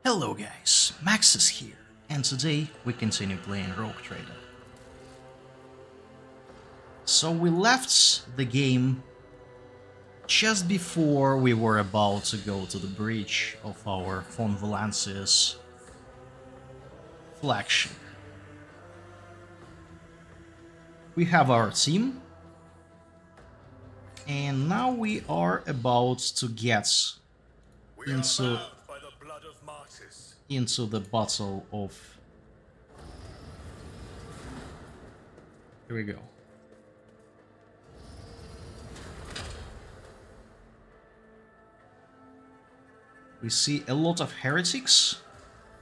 Hello guys, Max is here, and today we continue playing Rogue Trader. So we left the game just before we were about to go to the breach of our Von Valancius flagship. We have our team, and now we are about to get into the battle of... Here we go. We see a lot of heretics.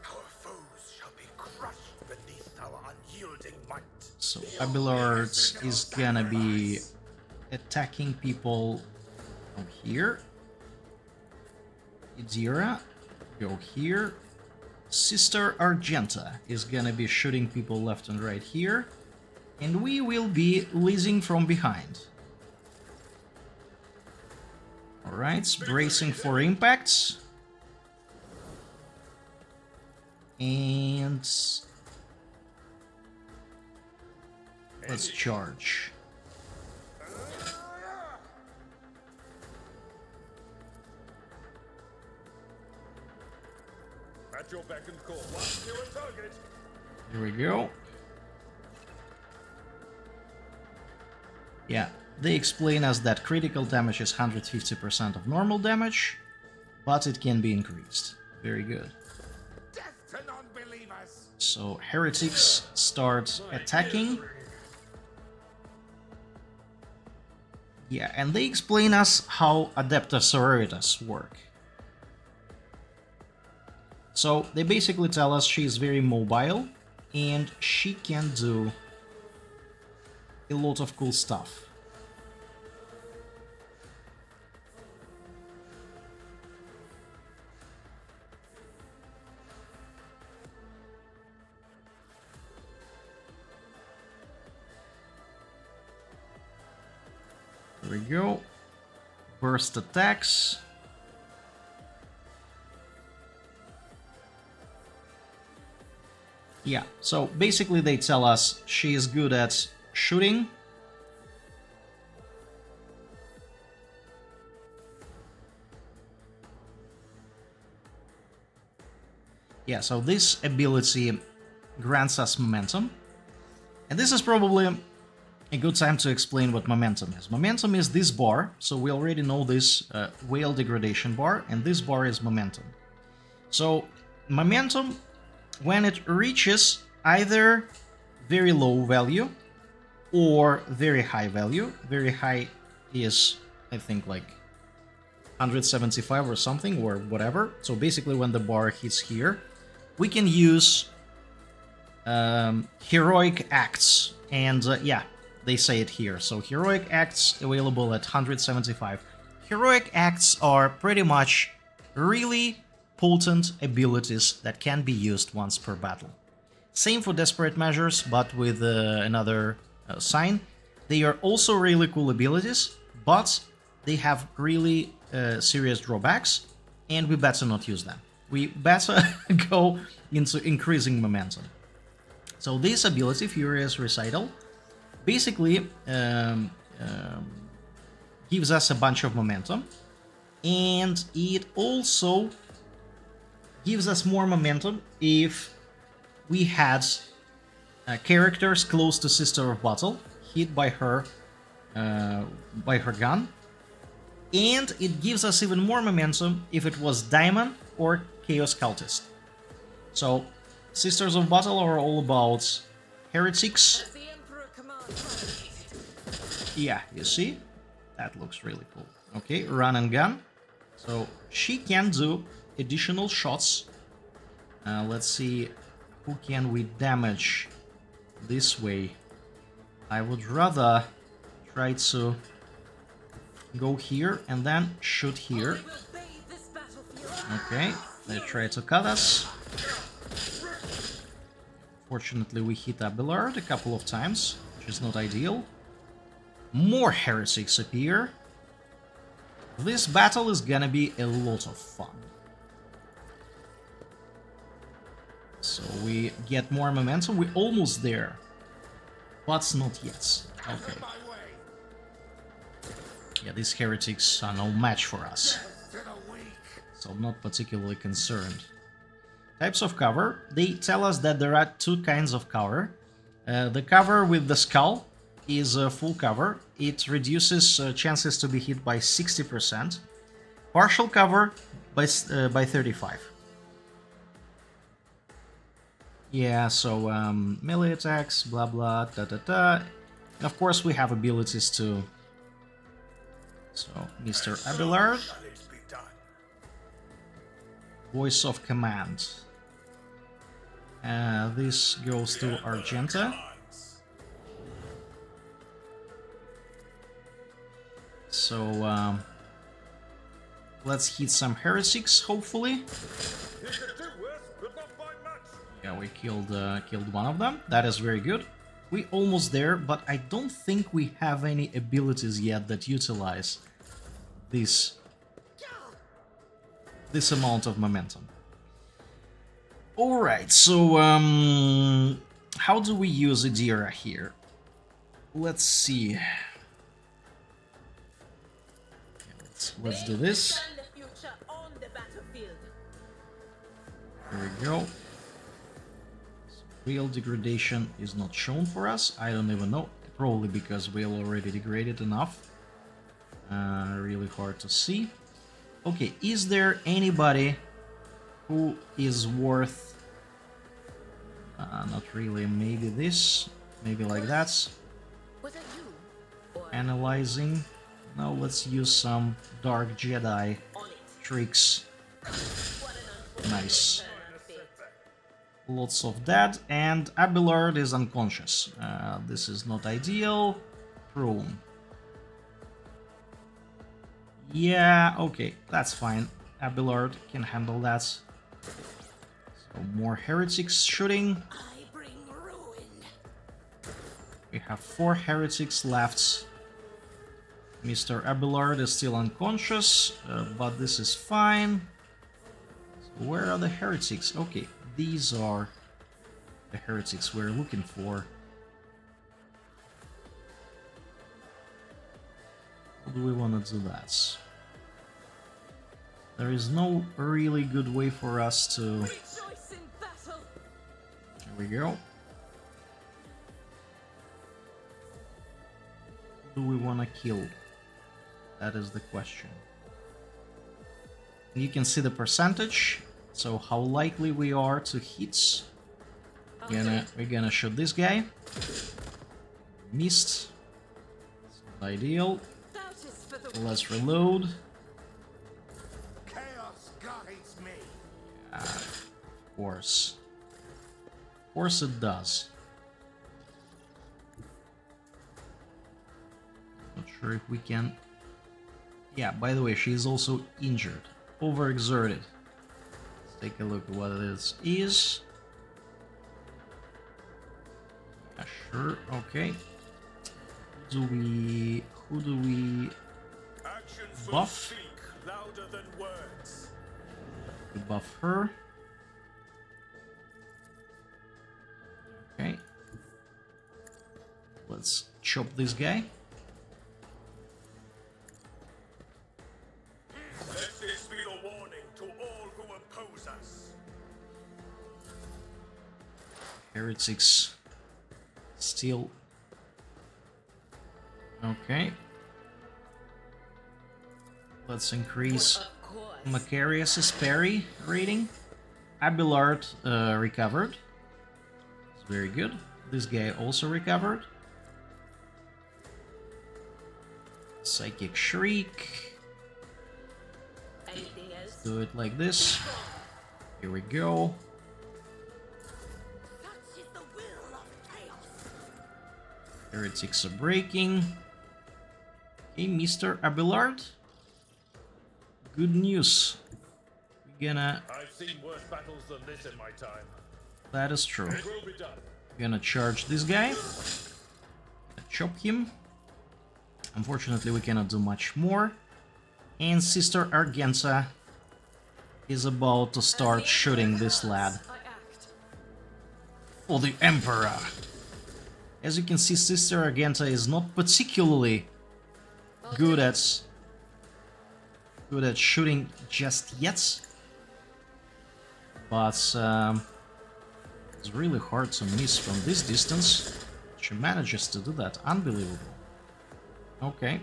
Our foes shall be crushed beneath our unyielding might. So Abelard is gonna be attacking people from here. Idira, go here. Sister Argenta is gonna be shooting people left and right here. And we will be leading from behind. Alright, bracing for impacts. And let's charge. At your beck and call. Watch your target. Here we go. Yeah, they explain us that critical damage is 150% of normal damage, but it can be increased. Very good. Death to non-believers. So heretics start attacking. Yeah, and they explain us how Adepta Sororitas work. So they basically tell us she is very mobile and she can do a lot of cool stuff. There we go. Burst attacks. Yeah, so basically they tell us she is good at shooting. Yeah, so this ability grants us momentum. And this is probably a good time to explain what momentum is. Momentum is this bar, so we already know this whale degradation bar, and this bar is momentum. So momentum, when it reaches either very low value or very high value, very high is, I think, like 175 or something, or whatever. So basically when the bar hits here, we can use heroic acts, and yeah, they say it here. So heroic acts available at 175. Heroic acts are pretty much really potent abilities that can be used once per battle. Same for desperate measures, but with another sign. They are also really cool abilities, but they have really serious drawbacks, and we better not use them. We better go into increasing momentum. So this ability, Furious Recital, basically gives us a bunch of momentum, and it also gives us more momentum if we had characters close to Sister of Battle hit by her gun, and it gives us even more momentum if it was Daimon or Chaos Cultist. So Sisters of Battle are all about heretics. Yeah, you see? That looks really cool. Okay, run and gun. So she can do additional shots. Let's see, who can we damage this way? I would rather try to go here and then shoot here. Okay, they try to cut us. Fortunately, we hit Abelard a couple of times, which is not ideal. More heretics appear. This battle is gonna be a lot of fun. So we get more momentum. We're almost there, but not yet. Okay. Yeah, these heretics are no match for us. So I'm not particularly concerned. Types of cover. They tell us that there are two kinds of cover. The cover with the skull is a full cover. It reduces chances to be hit by 60%. Partial cover by 35. Yeah, so melee attacks, blah blah, da da da. And of course we have abilities too. So, Mr. Abelard. Voice of Command. This goes to Argenta. So, let's hit some heretics, hopefully. Yeah, we killed one of them. That is very good. We're almost there, but I don't think we have any abilities yet that utilize this amount of momentum. Alright, so how do we use Idira here? Let's see. Let's do this. There we go. Real degradation is not shown for us. I don't even know. Probably because we already degraded enough. Really hard to see. Okay, is there anybody who is worth... not really. Maybe this. Maybe like that. Analyzing. Now let's use some Dark Jedi tricks. Nice. Lots of that, and Abelard is unconscious. This is not ideal. Prone. Yeah, okay, that's fine. Abelard can handle that. So more heretics shooting. We have 4 heretics left. Mr. Abelard is still unconscious, but this is fine. So where are the heretics? Okay, these are the heretics we're looking for. How do we want to do that? There is no really good way for us to... There we go. Who do we want to kill? That is the question. You can see the percentage, so how likely we are to hit. We're gonna shoot this guy. Missed. It's not ideal. Let's reload. Yeah, of course. Of course it does. Not sure if we can... Yeah, by the way, she's also injured. Overexerted. Let's take a look at what this is. Yeah, sure, okay. Who do we buff? We buff her. Okay. Let's chop this guy. Let this be a warning to all who oppose us. Heretics still. Okay. Let's increase Macarius's parry rating. Abelard recovered. It's very good. This guy also recovered. Psychic Shriek. Let's do it like this. Here we go. Heretics are breaking. Hey, Mr. Abelard. Good news. We're gonna... I've seen worse battles than this in my time. That is true. It will be done. We're gonna charge this guy. Chop him. Unfortunately, we cannot do much more. And Sister Argenta is about to start shooting this lad. for the Emperor. As you can see, Sister Argenta is not particularly good at shooting just yet, but it's really hard to miss from this distance. She manages to do that. Unbelievable. Okay,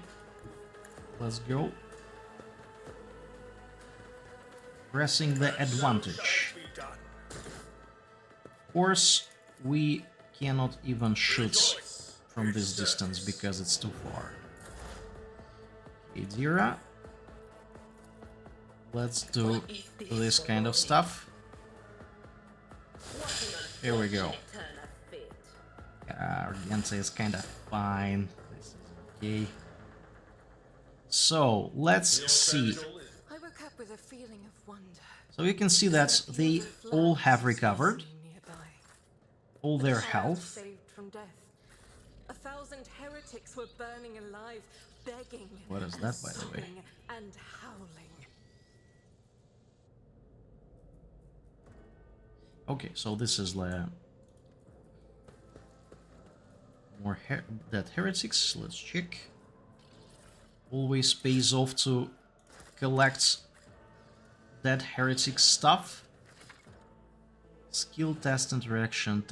let's go. Pressing the advantage. Of course, we cannot even shoot from this distance because it's too far. Okay, Dira. Let's do this kind of stuff. Here we go. Argenta is kind of fine. This is okay. So, let's see. I woke up with a feeling of wonder. So you can see that they all have recovered all their health. Saved from death. 1,000 heretics were burning alive, begging. What is that, by the way? And howling. Okay, so this is more dead heretics. Let's check. Always pays off to collect dead heretic stuff. Skill test interaction.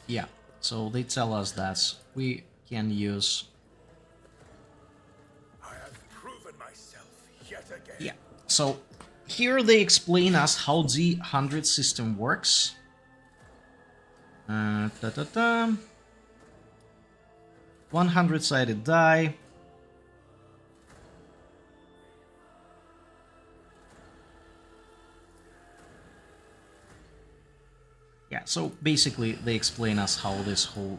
Yeah, so they tell us that we can use. I have proven myself yet again. Yeah, so here they explain us how the 100 system works. 100-sided die. Yeah, so basically they explain us how this whole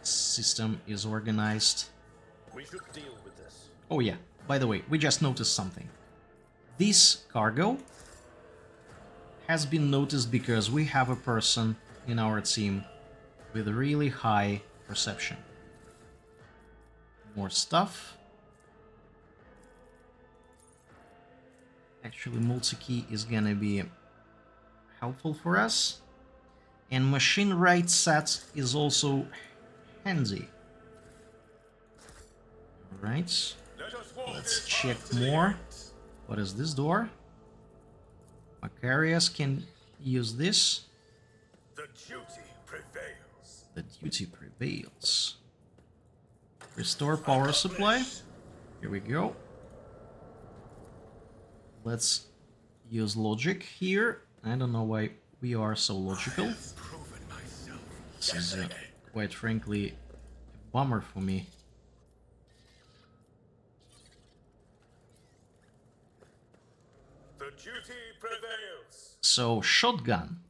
system is organized. We should deal with this. Oh yeah, by the way, we just noticed something. This cargo has been noticed because we have a person in our team with really high perception. More stuff. Actually, multi-key is gonna be helpful for us. And machine right set is also handy. Alright. Let's check more. What is this door? Macarius can use this. The duty prevails. The duty prevails. Restore power supply. Here we go. Let's use logic here. I don't know why we are so logical. This is quite frankly a bummer for me. The duty prevails. So, shotgun.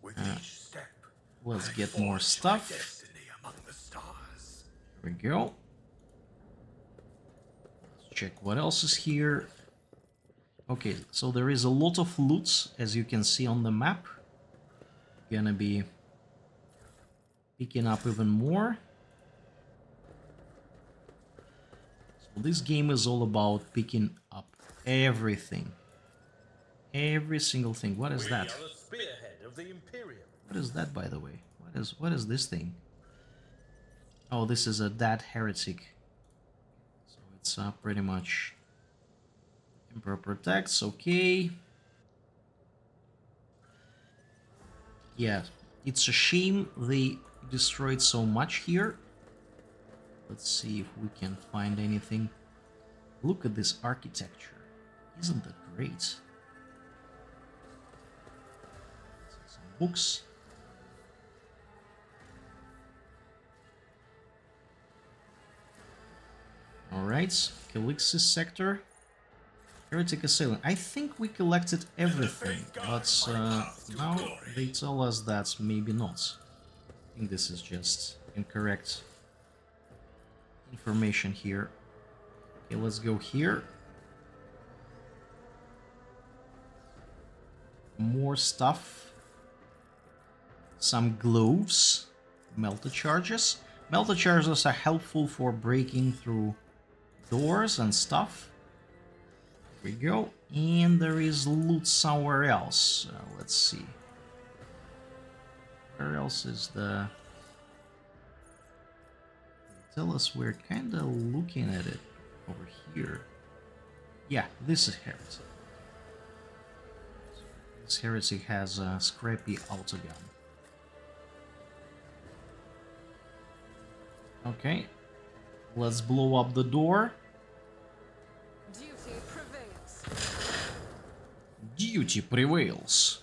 With each step, Let's I get more forge stuff. my destiny among the stars. Here we go. Let's check what else is here. Okay, so there is a lot of loot, as you can see on the map. Gonna be picking up even more. So this game is all about picking up everything. Every single thing. What is that? We are the spearhead of the Imperium. What is that, by the way? What is this thing? Oh, this is a dead heretic. So it's pretty much Emperor protects. Okay. Yeah, it's a shame they destroyed so much here. Let's see if we can find anything. Look at this architecture. Isn't that great? Some books. Alright, Calixis sector. Heretic assailing. I think we collected everything, but now they tell us that maybe not. I think this is just incorrect information here. Okay, let's go here. More stuff. Some gloves. Melter charges. Melter charges are helpful for breaking through doors and stuff. we go. And there is loot somewhere else. Let's see. Where else is the... Tell us, we're kind of looking at it over here. Yeah, this is heresy. This heresy has a scrappy autogun. Okay, let's blow up the door. Duty prevails. Duty prevails.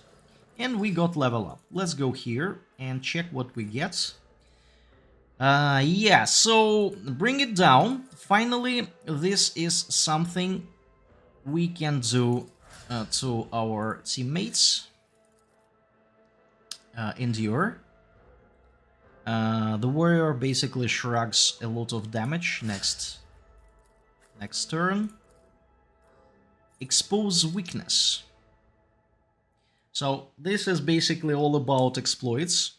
And we got level up. Let's go here and check what we get. Yeah, so bring it down. Finally, this is something we can do to our teammates. Endure. The warrior basically shrugs a lot of damage next turn. Expose weakness. So this is basically all about exploits.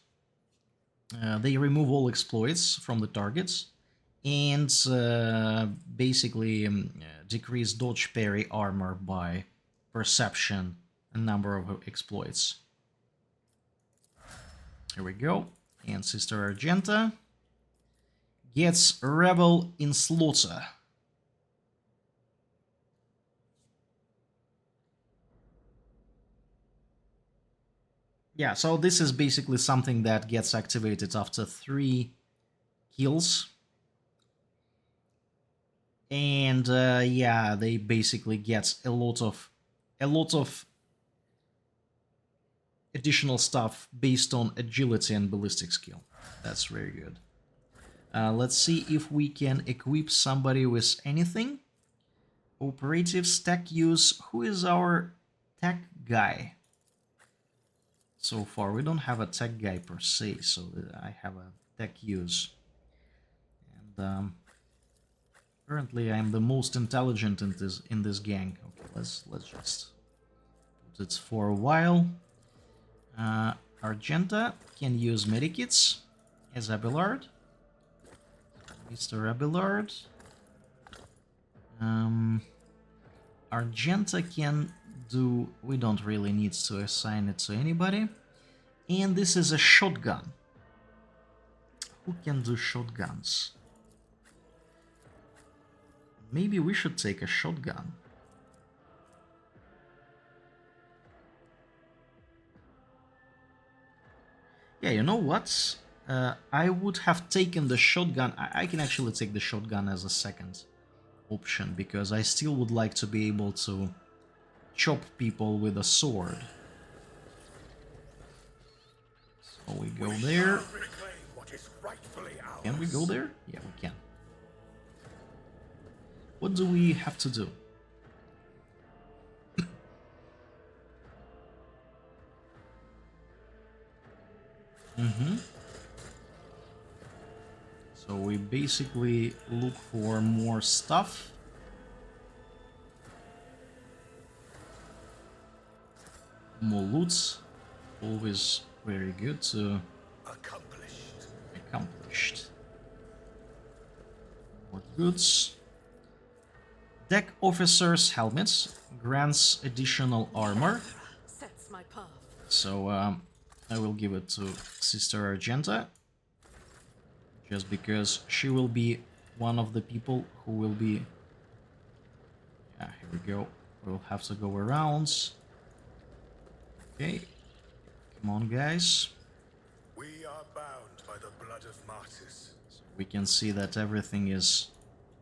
They remove all exploits from the targets and basically decrease dodge parry armor by perception and number of exploits. Here we go. And Sister Argenta gets Rebel in Slaughter. Yeah, so this is basically something that gets activated after 3 kills. And yeah, they basically get a lot of additional stuff based on agility and ballistic skill. That's very good. Let's see if we can equip somebody with anything. Operatives, tech use. Who is our tech guy? So far, we don't have a tech guy per se, so I have a tech use. And currently, I'm the most intelligent in this gang. Okay, let's just put it for a while. Argenta can use medikits as Abelard. Mr. Abelard. Argenta can do... We don't really need to assign it to anybody. And this is a shotgun. Who can do shotguns? Maybe we should take a shotgun. Yeah, you know what? I would have taken the shotgun. I can actually take the shotgun as a second option, because I still would like to be able to chop people with a sword. So we go there. Can we go there? Yeah, we can. What do we have to do? So we basically look for more stuff. More loots. Always very good to... Accomplished. More goods. Deck officers' helmets grants additional armor. Sets my path. So I will give it to Sister Argenta, just because she will be one of the people who will be... Yeah, here we go. We'll have to go around. Okay. Come on, guys. We are bound by the blood of martyrs. So we can see that everything is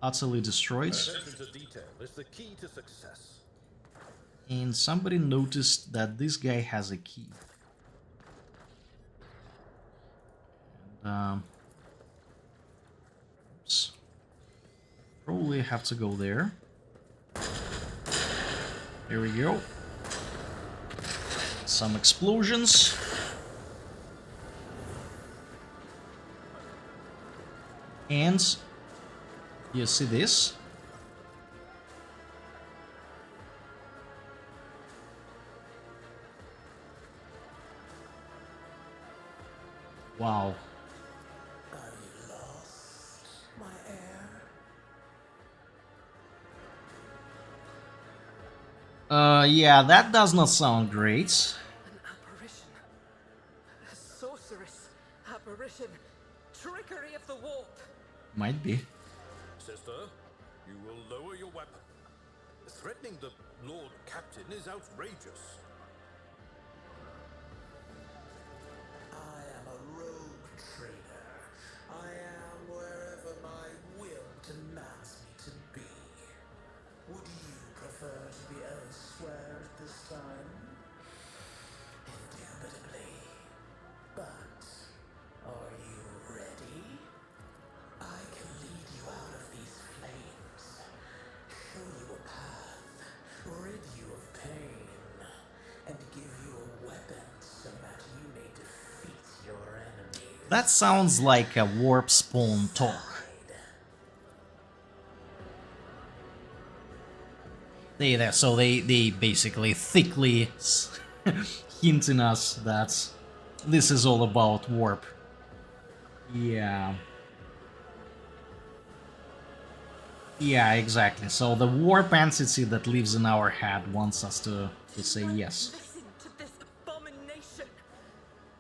utterly destroyed. Attention to detail is the key to success. And somebody noticed that this guy has a key. And, oops. Probably have to go there. Here we go. Some explosions. And you see this? Wow. I lost my heir. Yeah, that does not sound great. An apparition. A sorceress. Apparition. Trickery of the warp. Might be. Sister, you will lower your weapon. Threatening the Lord Captain is outrageous. I am a rogue trader. I am wherever my will demands me to be. Would you prefer to be elsewhere at this time? Indubitably. But are you ready? I can lead you out of these flames, show you a path, rid you of pain, and give you a weapon so that you may defeat your enemies. That sounds like a warp spawn talk. So they basically thickly hinting us that this is all about warp. Yeah. Yeah, exactly. So the warp entity that lives in our head wants us to say yes. Listen to this abomination.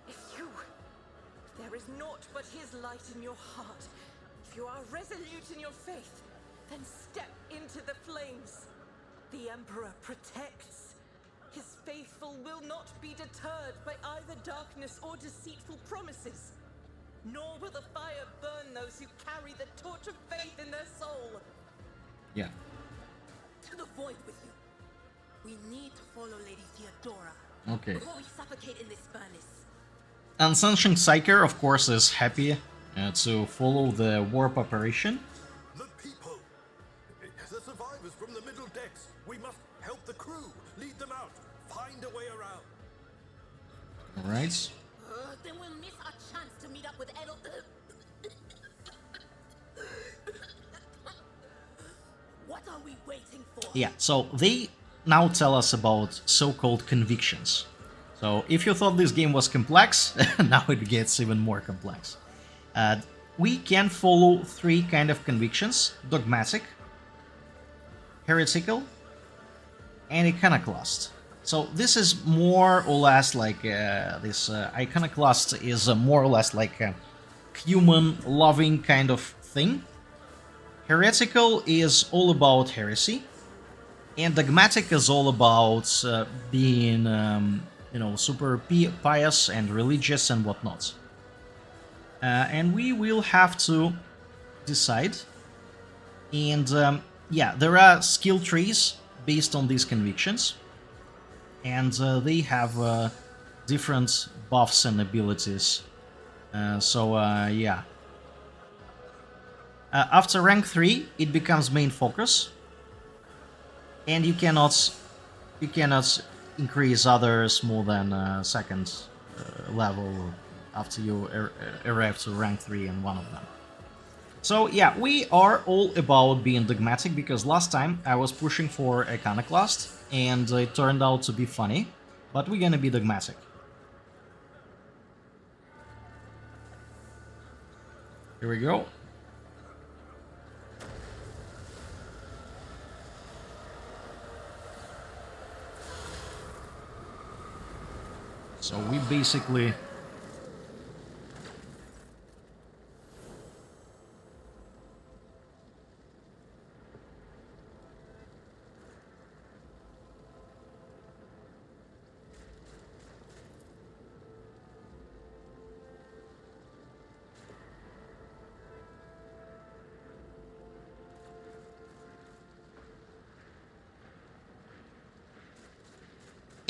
If there is naught but his light in your heart. If you are resolute in your faith, then step into the flames. The Emperor protects. His faithful will not be deterred by either darkness or deceitful promises. Nor will the fire burn those who carry the torch of faith in their soul. Yeah. To the void with you. We need to follow Lady Theodora. Okay. Before we suffocate in this furnace. Unsentient Psyker, of course, is happy to follow the warp operation. The people! The survivors from the middle decks! We must help the crew! Lead them out! Find a way around! Alright. Then we'll miss our chance to meet up with Edel. What are we waiting for? Yeah, so they now tell us about so-called convictions. So if you thought this game was complex, now it gets even more complex. We can follow three kind of convictions: dogmatic, heretical, and iconoclast. So this is more or less like this iconoclast is more or less like a human-loving kind of thing. Heretical is all about heresy, and dogmatic is all about being, super pious and religious and whatnot. And we will have to decide. And yeah, there are skill trees based on these convictions, and they have different buffs and abilities. Yeah. After rank 3, it becomes main focus, and you cannot increase others more than second level after you arrive to rank 3 in one of them. So yeah, we are all about being dogmatic, because last time I was pushing for Iconoclast and it turned out to be funny, but we're gonna be dogmatic. Here we go. So we basically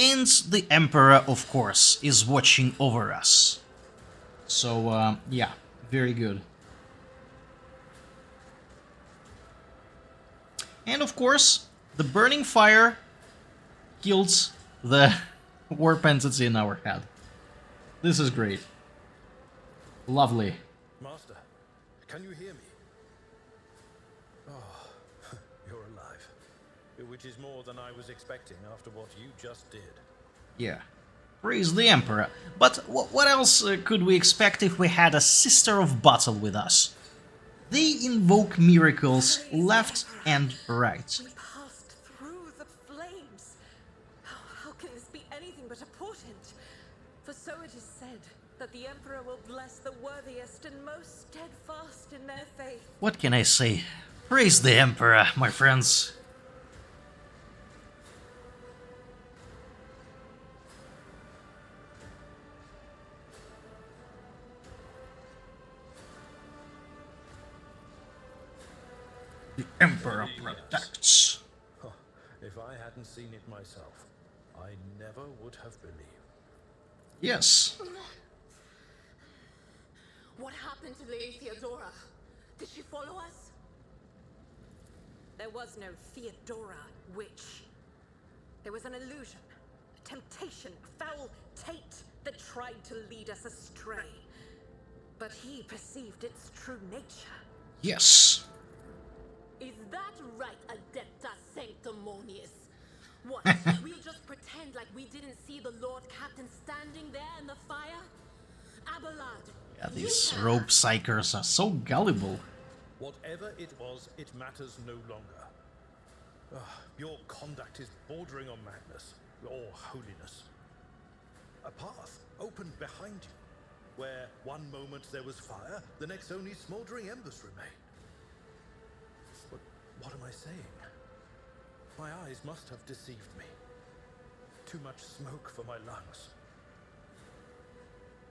and the Emperor, of course, is watching over us. So, yeah, very good. And of course, the burning fire killed the warp entity in our head. This is great. Lovely. Master, can you hear me? Oh, you're alive. Which is more than I was expecting after what you just did. Yeah. Praise the Emperor. But what else could we expect if we had a Sister of Battle with us? They invoke miracles left and right. We passed through the flames. but a portent. For so it is said that the Emperor will bless the worthiest and most steadfast in their faith. What can I say? Praise the Emperor, my friends. The Emperor protects. Huh, if I hadn't seen it myself, I never would have believed. Yes. What happened to Lady Theodora? Did she follow us? There was no Theodora, witch. There was an illusion, a temptation, a foul taint that tried to lead us astray. But he perceived its true nature. Yes. Is that right, Adepta Sanctimonious? What? We'll just pretend like we didn't see the Lord Captain standing there in the fire? Abelard. Yeah, these rope psychers are so gullible. Whatever it was, it matters no longer. Your conduct is bordering on madness, or holiness. A path opened behind you, where one moment there was fire, the next only smouldering embers remain. But what am I saying? My eyes must have deceived me. Too much smoke for my lungs.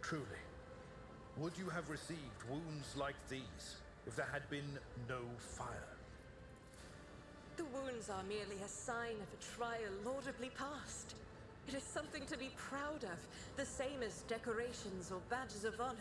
Truly, would you have received wounds like these if there had been no fire? The wounds are merely a sign of a trial laudably passed. It is something to be proud of, the same as decorations or badges of honor.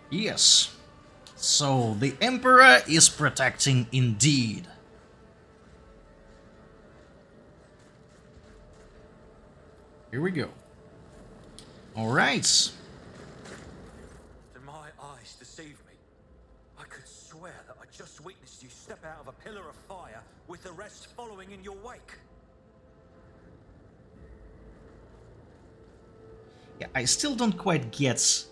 Yes. So the Emperor is protecting indeed. Here we go. Alright. Did my eyes deceive me? I could swear that I just witnessed you step out of a pillar of fire with the rest following in your wake. Yeah, I still don't quite get.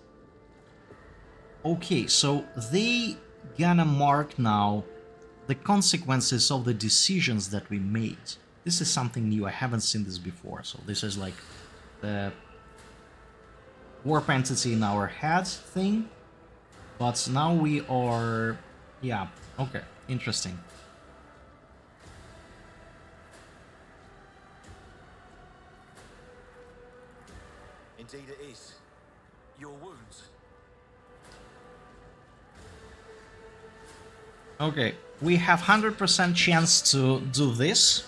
Okay, so they gonna mark now the consequences of the decisions that we made. This is something new. I haven't seen this before. So this is like the warp entity in our head thing. But now we are... Yeah, okay, interesting. Indeed it is. Your wounds. Okay, we have 100% chance to do this.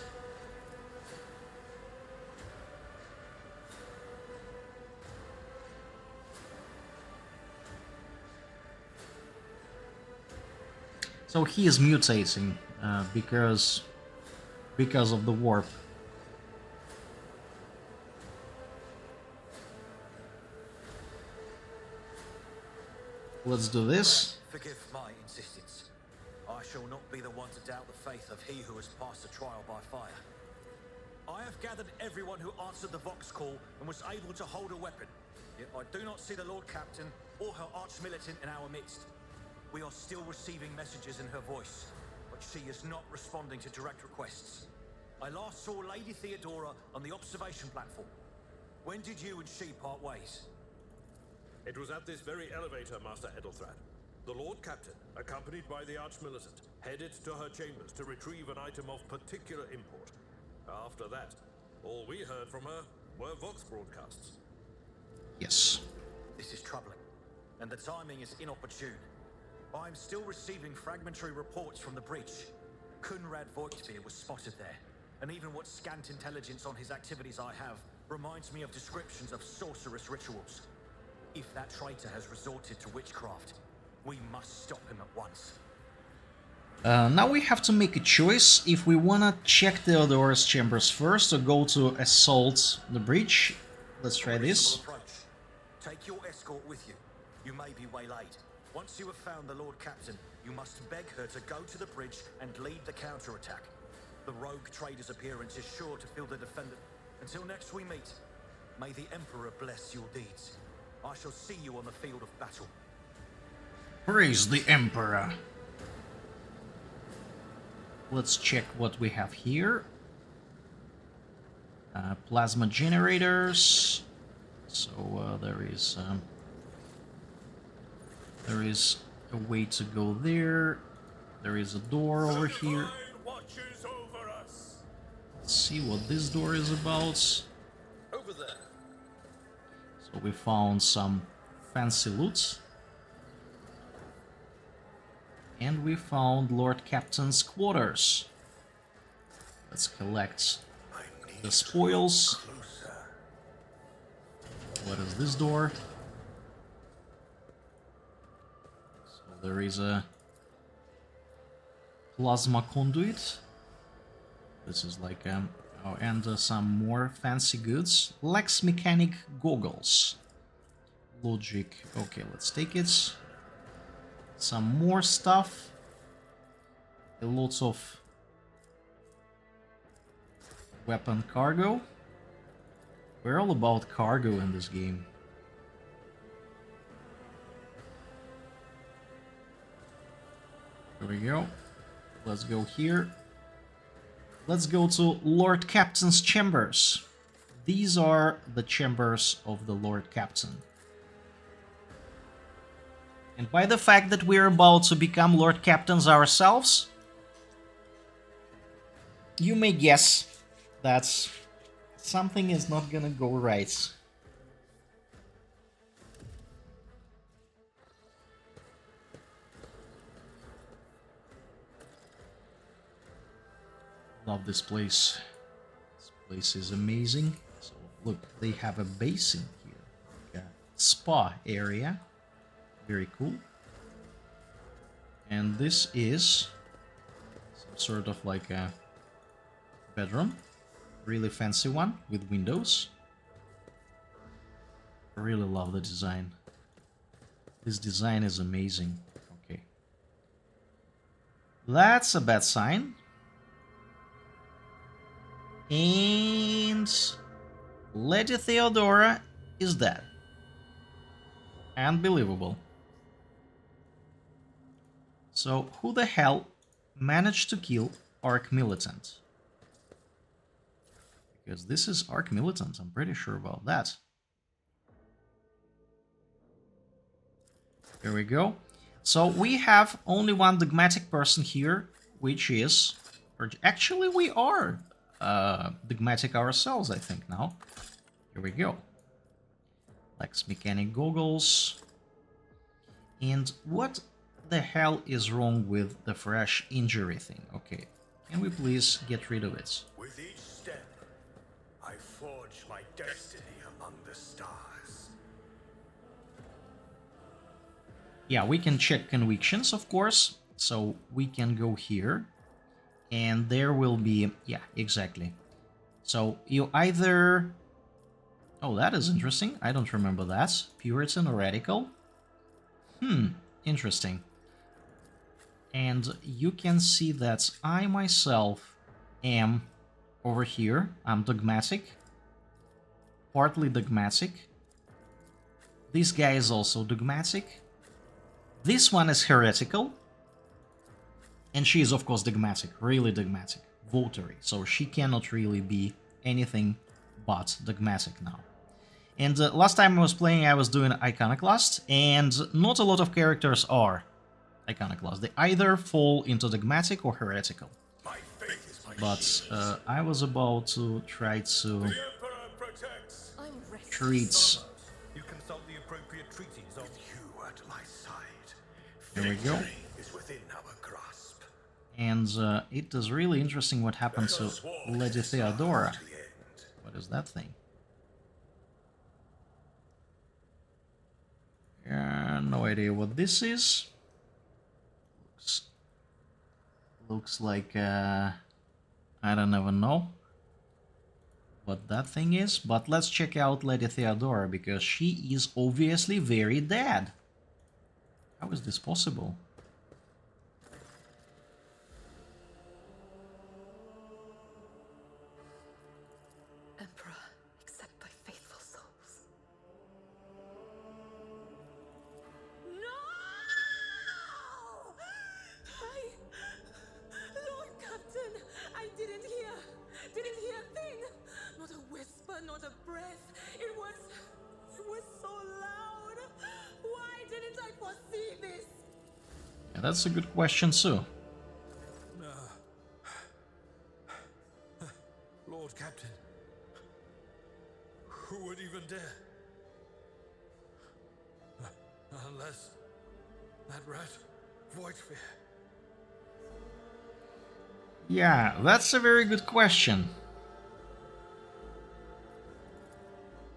So he is mutating because of the warp. Let's do this. Forgive my insistence. I shall not be the one to doubt the faith of he who has passed the trial by fire. I have gathered everyone who answered the Vox call and was able to hold a weapon. Yet I do not see the Lord Captain or her arch-militant in our midst. We are still receiving messages in her voice, but she is not responding to direct requests. I last saw Lady Theodora on the observation platform. When did you and she part ways? It was at this very elevator, Master Edelthrad. The Lord Captain, accompanied by the Arch-Militant, headed to her chambers to retrieve an item of particular import. After that, all we heard from her were Vox broadcasts. Yes. This is troubling, and the timing is inopportune. I am still receiving fragmentary reports from the breach. Kunrad Voigtbeer was spotted there, and even what scant intelligence on his activities I have reminds me of descriptions of sorcerous rituals. If that traitor has resorted to witchcraft, we must stop him at once. Now we have to make a choice if we wanna check Theodora's chambers first or go to assault the breach. Let's try this. Approach. Take your escort with you. You may be waylaid. Once you have found the Lord Captain, you must beg her to go to the bridge and lead the counterattack. The rogue trader's appearance is sure to fill the defender. Until next we meet, may the Emperor bless your deeds. I shall see you on the field of battle. Praise the Emperor. Let's check what we have here. Plasma generators. So there is a way to go there. There is a door over here. Let's see what this door is about. Over there. So we found some fancy loot. And we found Lord Captain's quarters. Let's collect the spoils. What is this door? So there is a plasma conduit. This is like oh, and some more fancy goods. Lex mechanic goggles. Logic. Okay, let's take it. Some more stuff. A lot of weapon cargo. We're all about cargo in this game. There we go. Let's go here. Let's go to Lord Captain's chambers. These are the chambers of the Lord Captain. And by the fact that we're about to become Lord Captains ourselves, you may guess that something is not gonna go right. Love this place. This place is amazing. So look, they have a basin here, like a spa area. Very cool. And this is some sort of like a bedroom. Really fancy one with windows. I really love the design. This design is amazing. Okay. That's a bad sign. And Lady Theodora is dead. Unbelievable. So, who the hell managed to kill Arch Militant? Because this is Arch Militant, I'm pretty sure about that. There we go. So, we have only one dogmatic person here, which is... Or actually, we are dogmatic ourselves, I think, now. Here we go. Lex mechanic goggles. And what the hell is wrong with the fresh injury thing? Okay, can we please get rid of it? With each step, I forge my destiny among the stars. Yeah, we can check convictions, of course. So we can go here. And there will be... Yeah, exactly. So you either... Oh, that is interesting. I don't remember that. Puritan or radical? Interesting. And you can see that I myself am over here. I'm dogmatic. Partly dogmatic. This guy is also dogmatic. This one is heretical. And she is, of course, dogmatic. Really dogmatic. Votary. So she cannot really be anything but dogmatic now. And last time I was playing, I was doing Iconoclast, and not a lot of characters are Iconoclast. They either fall into dogmatic or heretical. My faith is my But I was about to try to The Emperor protects. I'm restless. treat... You consult the appropriate treaties of You at my side. There we go. Victory is within our grasp. And it is really interesting what happened to Lady Theodora. To the end. What is that thing? No idea what this is. Looks like I don't even know what that thing is. But let's check out Lady Theodora, because she is obviously very dead. How is this possible? that's a good question too. Lord Captain, who would even dare? Unless that rat, Voidsphere. Yeah, that's a very good question.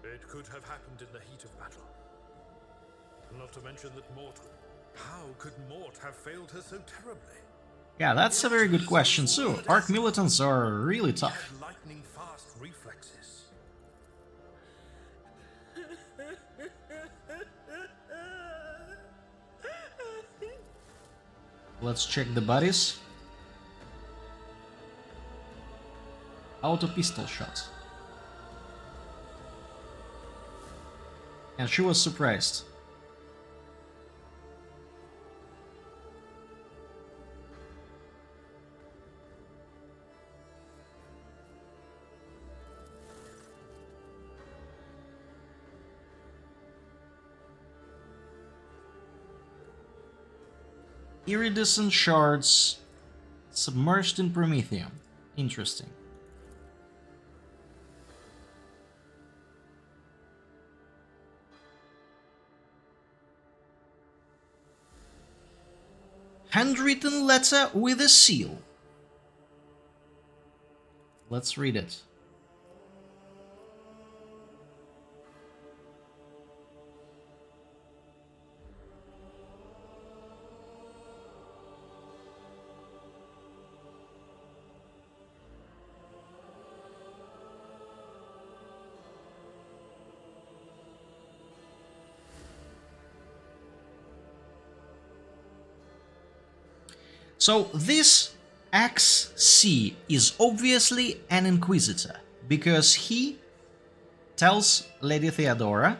It could have happened in the heat of battle. Not to mention that Mort... How could Mort have failed her so terribly? Yeah, that's a very good question too. Arc militants are really tough. Had lightning fast reflexes. Let's check the bodies. Auto pistol shot. And she was surprised. Iridescent shards submerged in Promethium. Interesting. Handwritten letter with a seal. Let's read it. So this XC is obviously an Inquisitor, because he tells Lady Theodora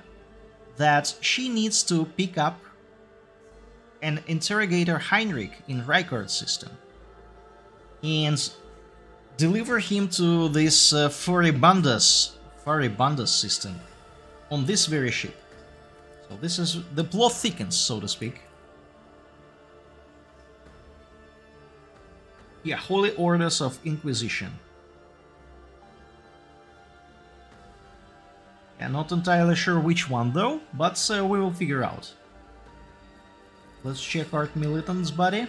that she needs to pick up an interrogator Heinrich in Rykard's system and deliver him to this Furibundas system on this very ship. So this is the plot thickens, so to speak. Yeah, Holy Orders of Inquisition. Yeah, not entirely sure which one though, but we will figure out. Let's check Arc Militant's body.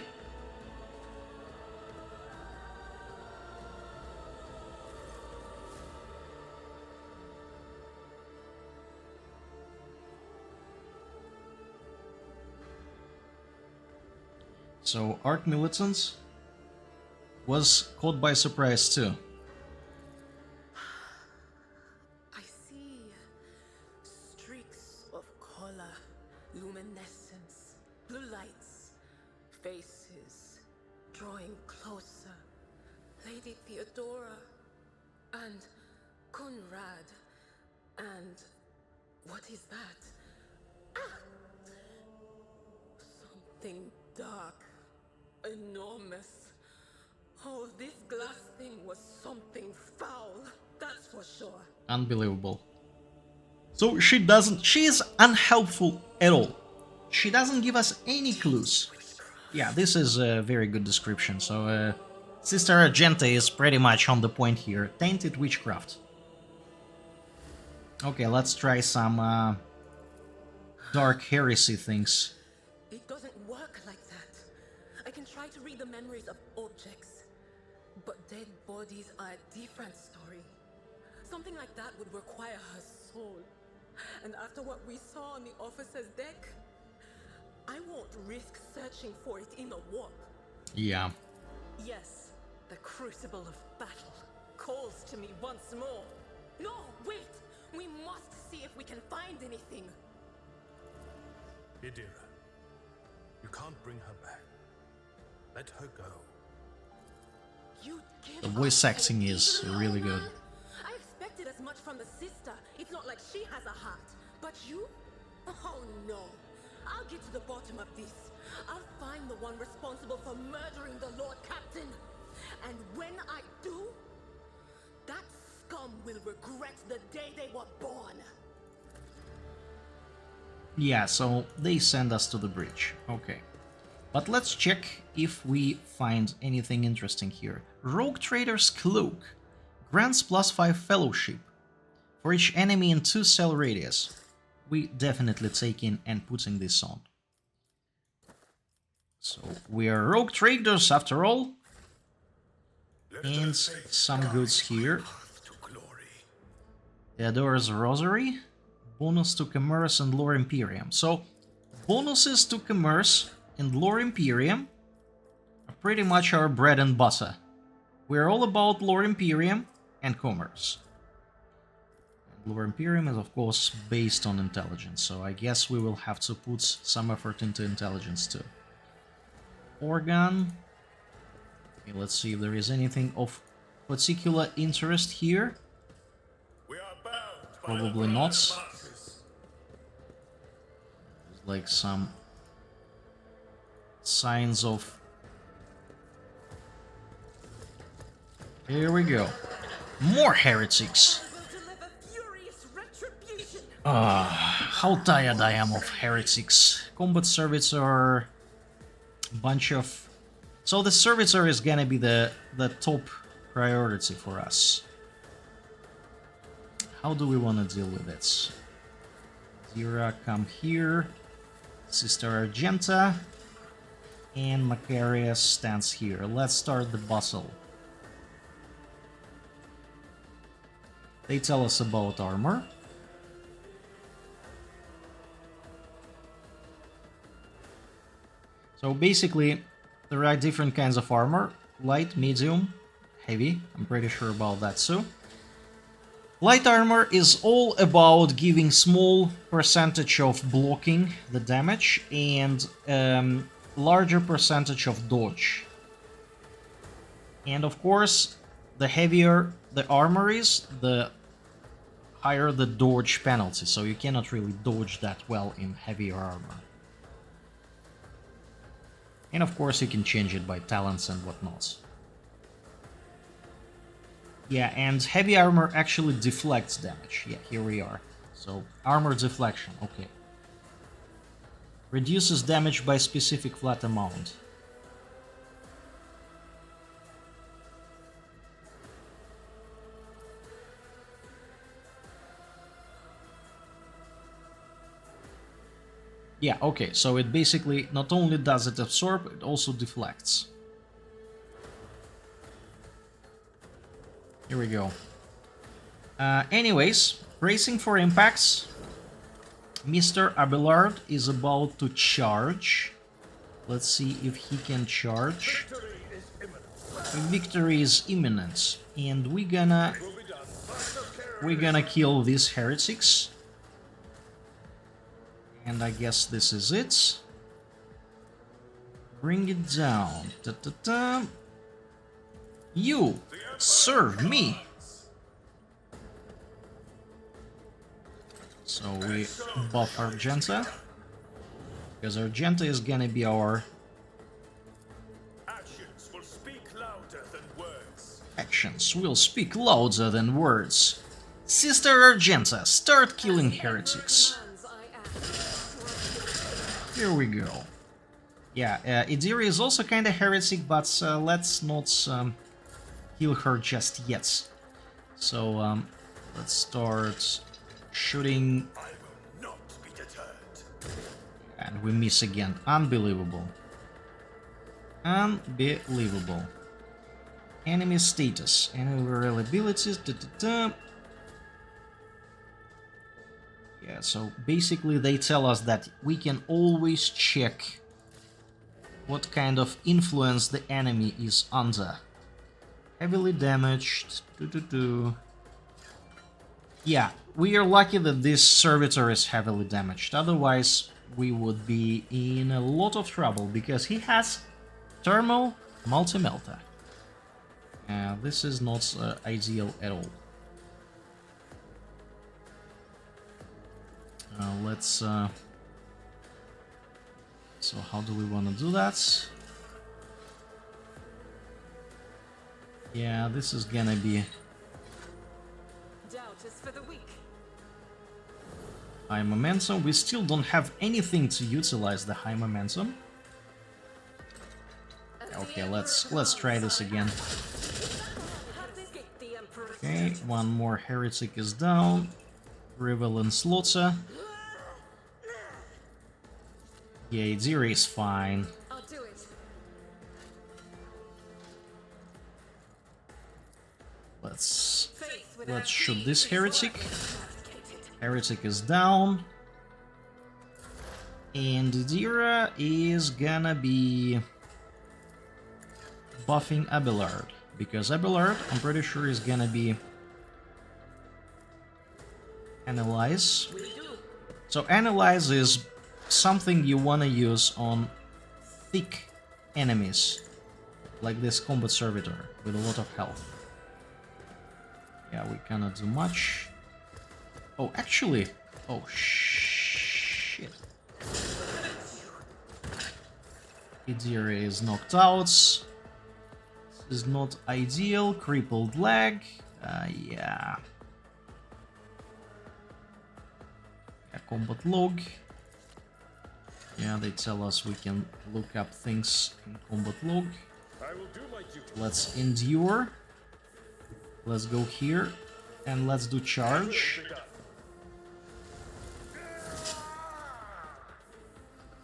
So Arc Militant was caught by surprise too. I see streaks of color, luminescence, blue lights, faces drawing closer. Lady Theodora and Conrad and what is that? Something dark, enormous. Oh, this glass thing was something foul, that's for sure. Unbelievable. So she is unhelpful at all. She doesn't give us any clues. Yeah, this is a very good description. So Sister Argenta is pretty much on the point here. Tainted witchcraft. Okay, let's try some dark heresy things. It doesn't work like that. I can try to read the memories of objects. But dead bodies are a different story. Something like that would require her soul. And after what we saw on the officer's deck, I won't risk searching for it in a warp. Yeah. Yes, the crucible of battle calls to me once more. No, wait! We must see if we can find anything. Idira, you can't bring her back. Let her go. You give The voice up acting hope, is little really man. good. I expected as much from the sister. It's not like she has a heart. But you? Oh no. I'll get to the bottom of this. I'll find the one responsible for murdering the Lord Captain. And when I do, that scum will regret the day they were born. Yeah, so they send us to the bridge. Okay. But let's check if we find anything interesting here. Rogue Trader's Cloak grants +5 fellowship for each enemy in 2 cell radius. We definitely taking and putting this on. So we are Rogue Traders after all. And some goods here. Theodora's Rosary. Bonus to Commerce and Lore Imperium. So bonuses to Commerce and Lore Imperium are pretty much our bread and butter. We're all about Lore Imperium and Commerce. And Lore Imperium is of course based on intelligence, so I guess we will have to put some effort into intelligence too. Organ. Okay, let's see if there is anything of particular interest here. Probably not. There's like some signs of... Here we go. More heretics! How tired I am of heretics. Combat Servitor... bunch of... So the Servitor is gonna be the top priority for us. How do we want to deal with it? Zira, come here. Sister Argenta. And Macarius stands here. Let's start the bustle. They tell us about armor. So basically, there are different kinds of armor. Light, medium, heavy. I'm pretty sure about that too. Light armor is all about giving small percentage of blocking the damage and larger percentage of dodge. And of course, the heavier the armor is, the higher the dodge penalty, so you cannot really dodge that well in heavier armor. And of course you can change it by talents and whatnot. Yeah, and heavy armor actually deflects damage. Yeah, here we are. So, armor deflection, okay. Reduces damage by specific flat amount. Yeah, okay, so it basically not only does it absorb, it also deflects. Here we go. Anyways, bracing for impacts. Mr. Abelard is about to charge. Let's see if he can charge. Victory is imminent. And we're gonna kill these heretics. And I guess this is it. Bring it down. Ta-ta-ta. You serve me. So we buff Argenta, because Argenta is gonna be our... Actions will speak louder than words. Actions will speak louder than words. Sister Argenta, start killing heretics. Here we go. Yeah, Idiri is also kinda heretic, but let's not kill her just yet. So, let's start shooting. I will not be deterred. And we miss again. Unbelievable. Unbelievable. Enemy status. Enemy reliabilities. Yeah, so basically they tell us that we can always check what kind of influence the enemy is under. Heavily damaged. Yeah, we are lucky that this servitor is heavily damaged. Otherwise, we would be in a lot of trouble because he has thermal multi-melter. This is not ideal at all. Let's... So how do we want to do that? Yeah, this is gonna be Doubt is for the weak. high momentum. We still don't have anything to utilize the high momentum. Okay, let's try this again. Skip the Emperor's Okay, one more heretic is down. Revel and Slaughter. Yeah, Idira is fine. I'll do it. Let's shoot this heretic. Heretic is down. And Idira is gonna be buffing Abelard. Because Abelard, I'm pretty sure, is gonna be Analyze. So Analyze is something you wanna use on thick enemies. Like this combat servitor with a lot of health. Yeah, we cannot do much. Oh, actually... Oh, shit. Idira is knocked out. This is not ideal. Crippled leg. Yeah. Combat log. Yeah, they tell us we can look up things in combat log. I will do my duty. Let's endure. Let's go here. And let's do charge.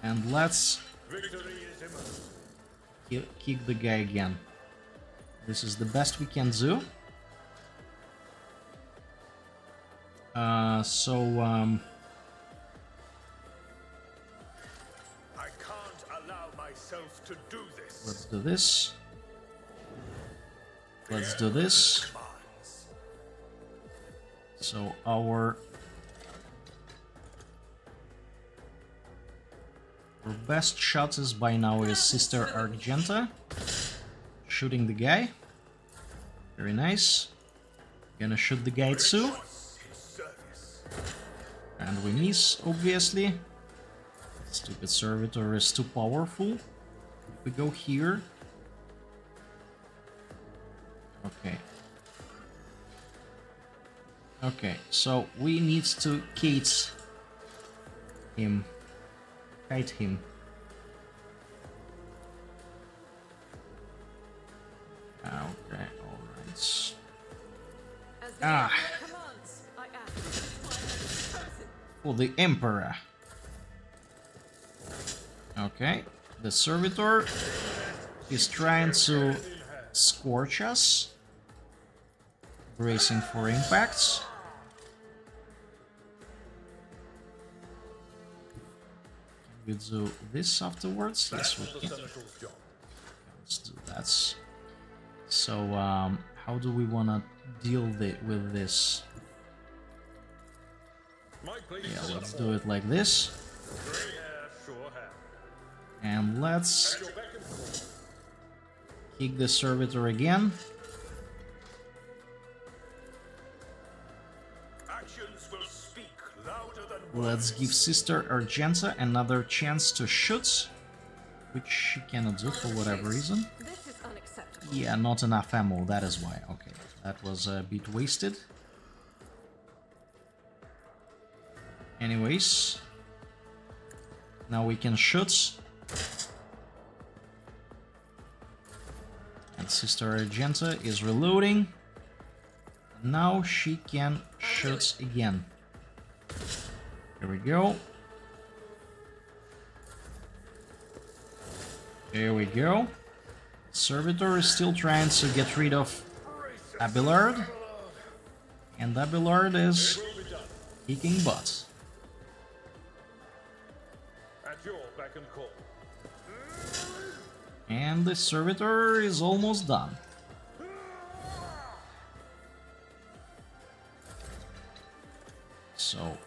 And let's Victory is imminent. kick the guy again. This is the best we can do. I can't allow myself to do this. Let's do this. Let's do this. So our best shot is by now is Sister Argenta. Shooting the guy. Very nice. Gonna shoot the guy too. And we miss, obviously. Stupid servitor is too powerful. We go here. Okay. Okay, so we need to kite him. Kite him. Okay, alright. Ah, commands, I act. for the Emperor. Okay, the servitor is trying to scorch us. Bracing for impacts. Can we do this afterwards? Yes, we can. Let's do that. So, how do we want to deal with this? Yeah, let's do it like this. And let's kick the servitor again. Let's give Sister Argenta another chance to shoot, which she cannot do for whatever reason. This is unacceptable. Yeah, not enough ammo, that is why. Okay, that was a bit wasted. Anyways, now we can shoot. And Sister Argenta is reloading. Now she can shoot again. Here we go. There we go. Servitor is still trying to get rid of Abelard. And Abelard is kicking butt. At your beck and call. And the servitor is almost done. So,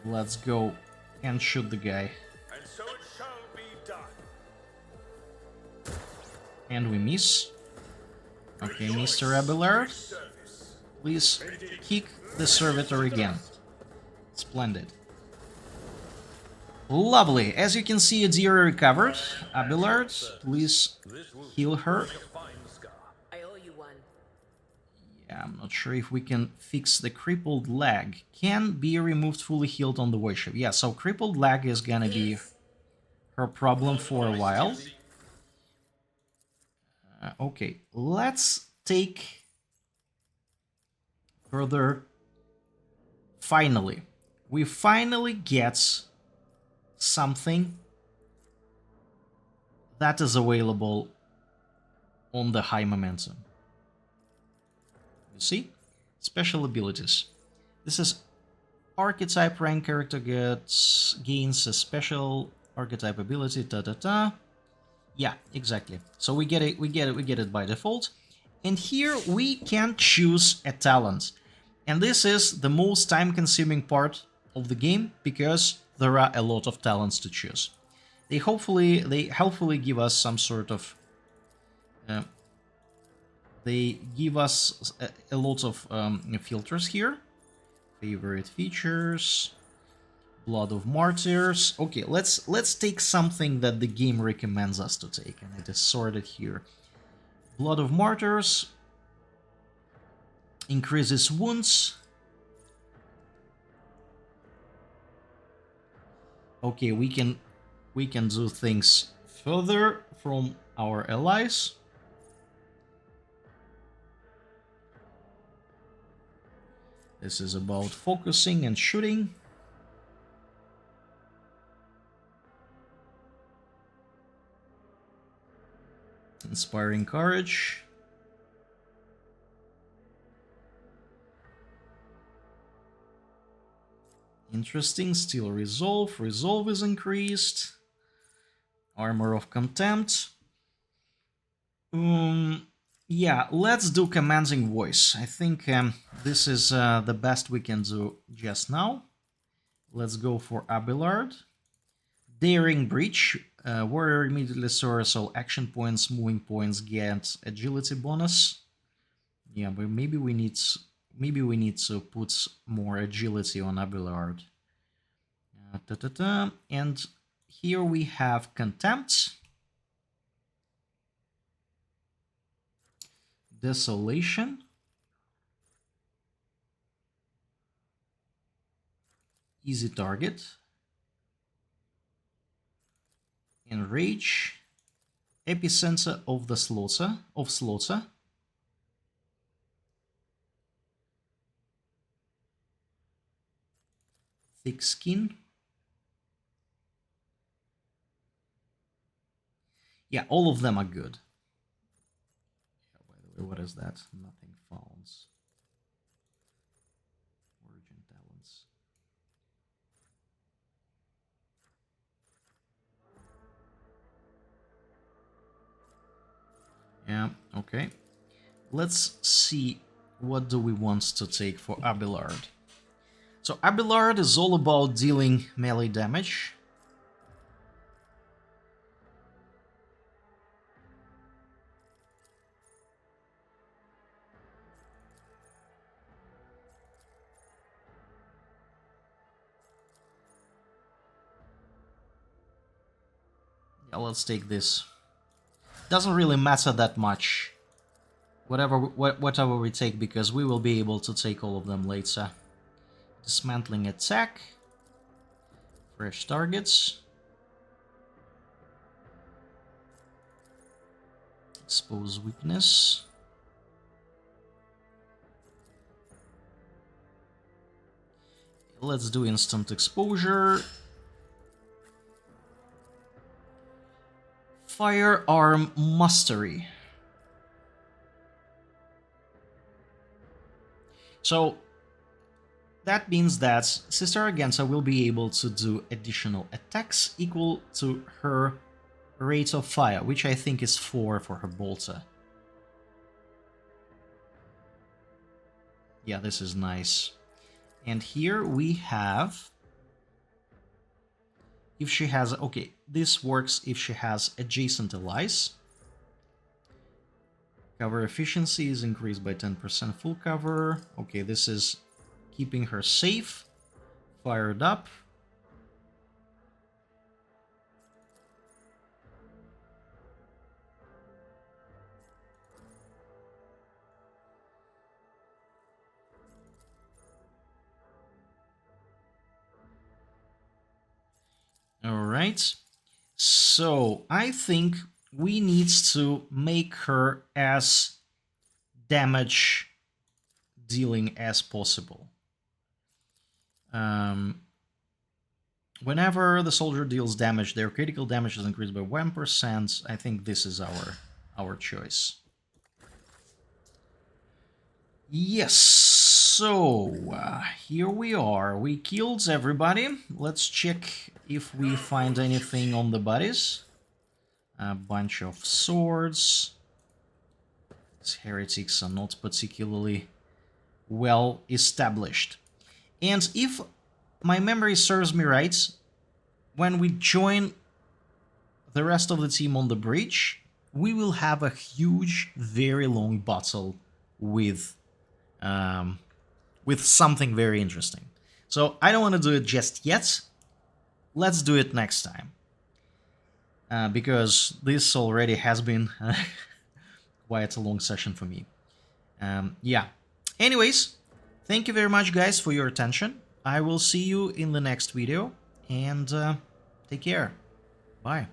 let's go and shoot the guy. And so it shall be done. And we miss. Okay, Mr. Abelard, please kick the servitor again. Splendid. Lovely. As you can see, Idira recovered. Abelard, please heal her. I owe you one. Yeah, I'm not sure if we can fix the crippled leg. Can be removed fully healed on the warship. Yeah, so crippled leg is gonna be her problem for a while. Okay, let's take further. Finally, we finally get something that is available on the high momentum. You see? Special abilities. This is archetype rank character gains a special archetype ability, Yeah, exactly. So we get it by default. And here we can choose a talent. And this is the most time-consuming part of the game because there are a lot of talents to choose. They helpfully give us some sort of they give us a lot of filters here. Favorite features, Blood of Martyrs. Okay, let's take something that the game recommends us to take, and it is sorted here. Blood of Martyrs increases wounds. Okay, we can do things further from our allies. This is about focusing and shooting. Inspiring courage. Interesting. Still resolve. Resolve is increased. Armor of Contempt. Yeah, let's do Commanding Voice. I think this is the best we can do just now. Let's go for Abelard. Daring Breach. Warrior immediately soars all action points, moving points, get agility bonus. Yeah, but maybe we need to put more agility on Abelard. And here we have Contempt. Desolation. Easy target. Enrage. Epicenter of the slaughter. Thick skin. Yeah, all of them are good. Yeah, by the way, what is that? Nothing found. Origin talents. Yeah, okay. Let's see what do we want to take for Abelard. So Abelard is all about dealing melee damage. Yeah, let's take this. Doesn't really matter that much. Whatever we take, because we will be able to take all of them later. Dismantling attack. Fresh targets. Expose weakness. Let's do instant exposure. Firearm mastery. So that means that Sister Argenta will be able to do additional attacks equal to her rate of fire, which I think is 4 for her bolter. Yeah, this is nice. And here we have, if she has, okay, this works if she has adjacent allies. Cover efficiency is increased by 10%, full cover. Okay, this is keeping her safe. Fired up. All right. So I think we need to make her as damage dealing as possible. Whenever the soldier deals damage, their critical damage is increased by 1%. I think this is our choice. Yes, so here we are. We killed everybody. Let's check if we find anything on the bodies. A bunch of swords. These heretics are not particularly well established. And if my memory serves me right, when we join the rest of the team on the bridge, we will have a huge, very long battle with something very interesting. So I don't want to do it just yet. Let's do it next time. Because this already has been quite a long session for me. Yeah. Anyways, thank you very much, guys, for your attention. I will see you in the next video, and take care. Bye.